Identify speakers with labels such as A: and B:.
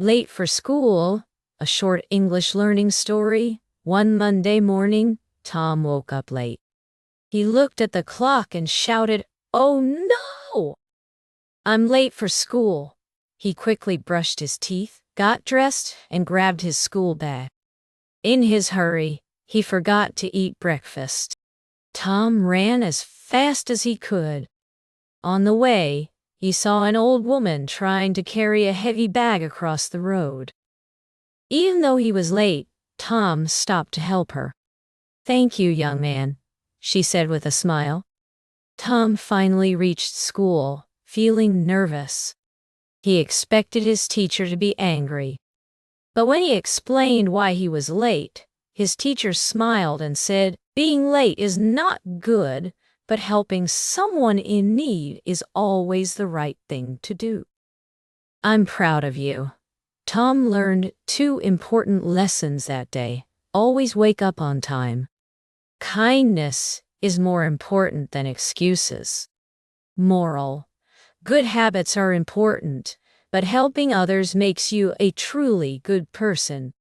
A: Late for school, a short English learning story. One Monday morning, Tom woke up late. He looked at the clock and shouted, "Oh no! I'm late for school." He quickly brushed his teeth, got dressed, and grabbed his school bag. In his hurry, he forgot to eat breakfast. Tom ran as fast as he could. On the way, he saw an old woman trying to carry a heavy bag across the road. Even though he was late, Tom stopped to help her. "Thank you, young man," she said with a smile. Tom finally reached school, feeling nervous. He expected his teacher to be angry. But when he explained why he was late, his teacher smiled and said, "Being late is not good, but helping someone in need is always the right thing to do." "I'm proud of you." Tom learned 2 important lessons that day. Always wake up on time. Kindness is more important than excuses. Moral: good habits are important, but helping others makes you a truly good person.